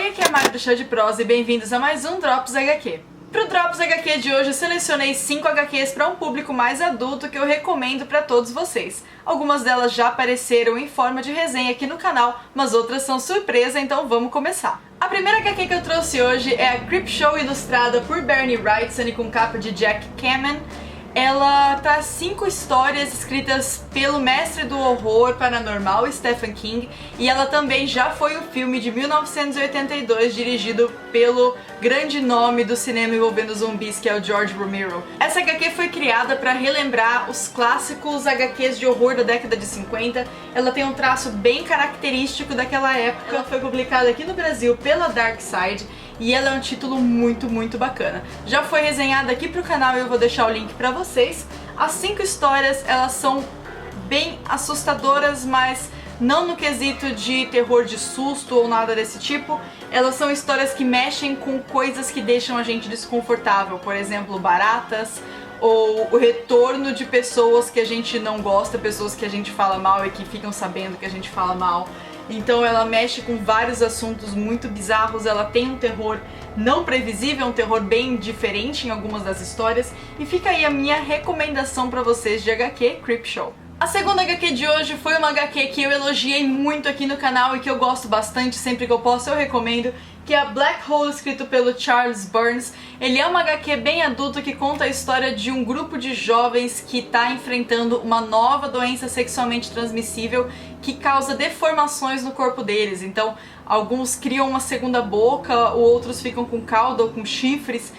Oi, aqui é a Mari do Chá de Prosa e bem-vindos a mais um Drops HQ. Pro Drops HQ de hoje eu selecionei 5 HQs para um público mais adulto que eu recomendo para todos vocês. Algumas delas já apareceram em forma de resenha aqui no canal, mas outras são surpresa, então vamos começar. A primeira HQ que eu trouxe hoje é a Creepshow ilustrada por Bernie Wrightson e com capa de Jack Kamen. Ela traz 5 histórias escritas pelo mestre do horror paranormal Stephen King, e ela também já foi o filme de 1982 dirigido pelo grande nome do cinema envolvendo zumbis, que é o George Romero. Essa HQ foi criada para relembrar os clássicos HQs de horror da década de 50. Ela tem um traço bem característico daquela época. Ela foi publicada aqui no Brasil pela Dark Side e ela é um título muito bacana. Já foi resenhada aqui pro canal e eu vou deixar o link pra vocês. As 5 histórias, elas são bem assustadoras, mas não no quesito de terror de susto ou nada desse tipo. Elas são histórias que mexem com coisas que deixam a gente desconfortável, por exemplo, baratas, ou o retorno de pessoas que a gente não gosta, pessoas que a gente fala mal e que ficam sabendo que a gente fala mal. Então ela mexe com vários assuntos muito bizarros, ela tem um terror não previsível, um terror bem diferente em algumas das histórias, e fica aí a minha recomendação pra vocês de HQ Creepshow. A segunda HQ de hoje foi uma HQ que eu elogiei muito aqui no canal e que eu gosto bastante, sempre que eu posso eu recomendo, que é a Black Hole, escrito pelo Charles Burns. Ele é uma HQ bem adulto que conta a história de um grupo de jovens que está enfrentando uma nova doença sexualmente transmissível que causa deformações no corpo deles. Então, alguns criam uma segunda boca, outros ficam com cauda ou com chifres.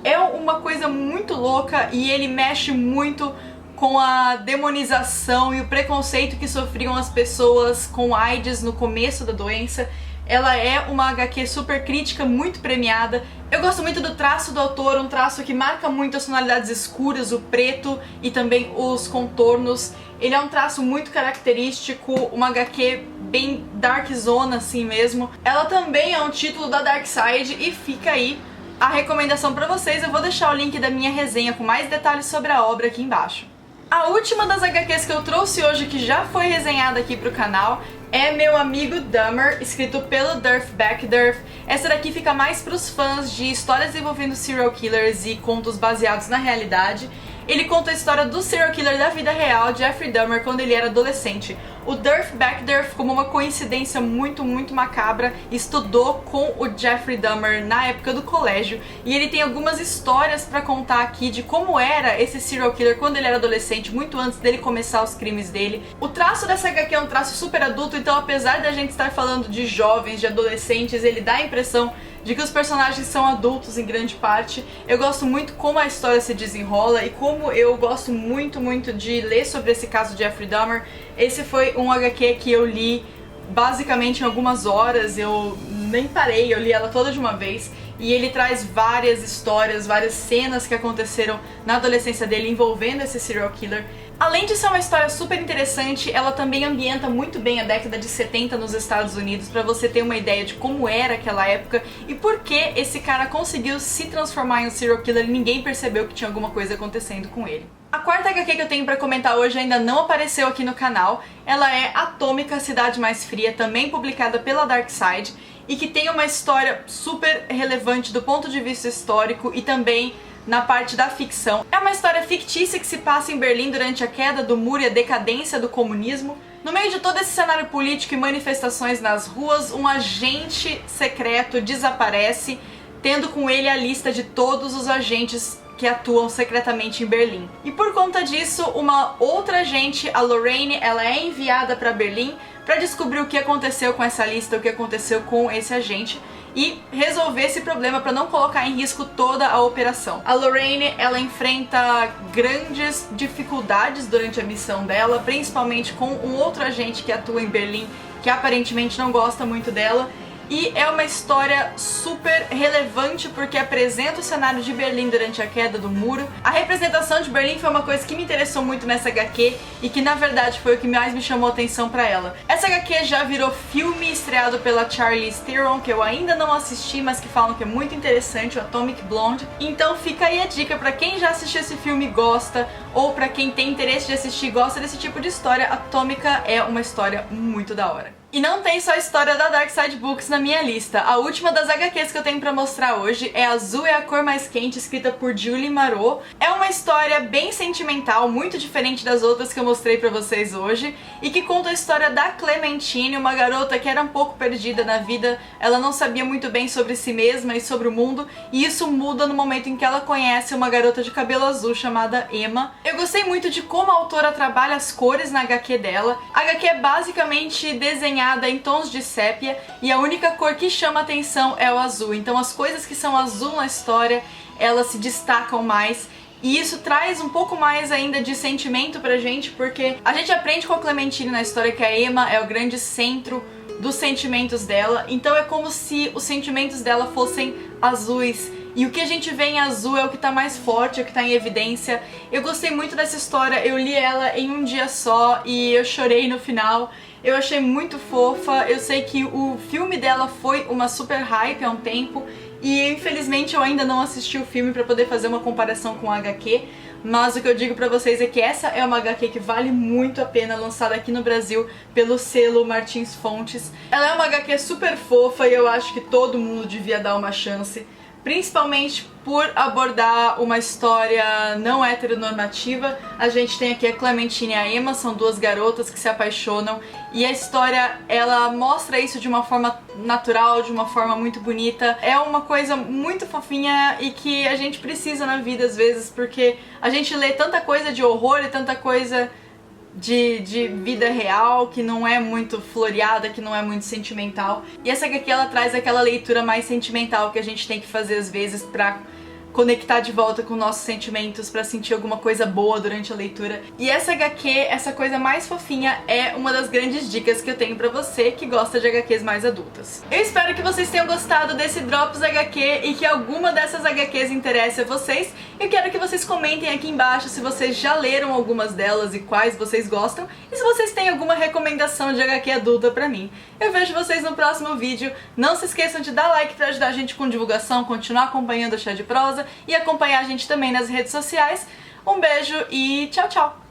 É uma coisa muito louca e ele mexe muito com a demonização e o preconceito que sofriam as pessoas com AIDS no começo da doença. Ela é uma HQ super crítica, muito premiada. Eu gosto muito do traço do autor, um traço que marca muito as tonalidades escuras, o preto e também os contornos. Ele é um traço muito característico, uma HQ bem dark zona assim mesmo. Ela também é um título da Dark Side e fica aí a recomendação pra vocês. Eu vou deixar o link da minha resenha com mais detalhes sobre a obra aqui embaixo. A última das HQs que eu trouxe hoje, que já foi resenhada aqui pro canal, é Meu Amigo Dahmer, escrito pelo Durf Backderf. Essa daqui fica mais pros fãs de histórias envolvendo serial killers e contos baseados na realidade. Ele conta a história do serial killer da vida real, Jeffrey Dahmer, quando ele era adolescente. O Durf Backderf, como uma coincidência muito macabra, estudou com o Jeffrey Dahmer na época do colégio, e ele tem algumas histórias pra contar aqui de como era esse serial killer quando ele era adolescente, muito antes dele começar os crimes dele. O traço dessa HQ é um traço super adulto, então apesar da gente estar falando de jovens, de adolescentes, ele dá a impressão de que os personagens são adultos em grande parte. Eu gosto muito como a história se desenrola e como eu gosto muito de ler sobre esse caso de Jeffrey Dahmer. Esse foi um HQ que eu li basicamente em algumas horas, eu nem parei, eu li ela toda de uma vez. E ele traz várias histórias, várias cenas que aconteceram na adolescência dele envolvendo esse serial killer. Além de ser uma história super interessante, ela também ambienta muito bem a década de 70 nos Estados Unidos, pra você ter uma ideia de como era aquela época e por que esse cara conseguiu se transformar em um serial killer e ninguém percebeu que tinha alguma coisa acontecendo com ele. A quarta HQ que eu tenho pra comentar hoje ainda não apareceu aqui no canal. Ela é Atômica, Cidade Mais Fria, também publicada pela Dark Side, e que tem uma história super relevante do ponto de vista histórico e também na parte da ficção. É uma história fictícia que se passa em Berlim durante a queda do muro e a decadência do comunismo. No meio de todo esse cenário político e manifestações nas ruas, um agente secreto desaparece, tendo com ele a lista de todos os agentes que atuam secretamente em Berlim. E por conta disso, uma outra agente, a Lorraine, ela é enviada para Berlim para descobrir o que aconteceu com essa lista, o que aconteceu com esse agente e resolver esse problema para não colocar em risco toda a operação. A Lorraine, ela enfrenta grandes dificuldades durante a missão dela, principalmente com um outro agente que atua em Berlim, que aparentemente não gosta muito dela. E é uma história super relevante porque apresenta o cenário de Berlim durante a queda do muro. A representação de Berlim foi uma coisa que me interessou muito nessa HQ e que na verdade foi o que mais me chamou a atenção pra ela. Essa HQ já virou filme estreado pela Charlize Theron, que eu ainda não assisti, mas que falam que é muito interessante, o Atomic Blonde. Então fica aí a dica pra quem já assistiu esse filme e gosta, ou pra quem tem interesse de assistir e gosta desse tipo de história. Atômica é uma história muito da hora. E não tem só a história da Dark Side Books na minha lista. A última das HQs que eu tenho pra mostrar hoje é Azul é a Cor Mais Quente, escrita por Julie Marot. É uma história bem sentimental, muito diferente das outras que eu mostrei pra vocês hoje, e que conta a história da Clementine, uma garota que era um pouco perdida na vida, ela não sabia muito bem sobre si mesma e sobre o mundo, e isso muda no momento em que ela conhece uma garota de cabelo azul chamada Emma. Eu gostei muito de como a autora trabalha as cores na HQ dela. A HQ é basicamente desenhada em tons de sépia e a única cor que chama atenção é o azul. Então as coisas que são azul na história, elas se destacam mais. E isso traz um pouco mais ainda de sentimento pra gente, porque a gente aprende com a Clementine na história que a Emma é o grande centro dos sentimentos dela. Então é como se os sentimentos dela fossem azuis. E o que a gente vê em azul é o que tá mais forte, é o que tá em evidência. Eu gostei muito dessa história, eu li ela em um dia só e eu chorei no final. Eu achei muito fofa, eu sei que o filme dela foi uma super hype há um tempo e infelizmente eu ainda não assisti o filme pra poder fazer uma comparação com a HQ, mas o que eu digo pra vocês é que essa é uma HQ que vale muito a pena, lançada aqui no Brasil pelo selo Martins Fontes. Ela é uma HQ super fofa e eu acho que todo mundo devia dar uma chance, principalmente por abordar uma história não heteronormativa. A gente tem aqui a Clementine e a Emma, são duas garotas que se apaixonam e a história, ela mostra isso de uma forma natural, de uma forma muito bonita. É uma coisa muito fofinha e que a gente precisa na vida às vezes, porque a gente lê tanta coisa de horror e tanta coisa de vida real, que não é muito floreada, que não é muito sentimental. E essa HQ, ela traz aquela leitura mais sentimental que a gente tem que fazer às vezes pra conectar de volta com nossos sentimentos, pra sentir alguma coisa boa durante a leitura. E essa HQ, essa coisa mais fofinha, é uma das grandes dicas que eu tenho pra você que gosta de HQs mais adultas. Eu espero que vocês tenham gostado desse Drops HQ e que alguma dessas HQs interesse a vocês. Eu quero que vocês comentem aqui embaixo se vocês já leram algumas delas e quais vocês gostam, e se vocês têm alguma recomendação de HQ adulta pra mim. Eu vejo vocês no próximo vídeo. Não se esqueçam de dar like pra ajudar a gente com divulgação, continuar acompanhando o Chá de Prosa e acompanhar a gente também nas redes sociais. Um beijo e tchau, tchau!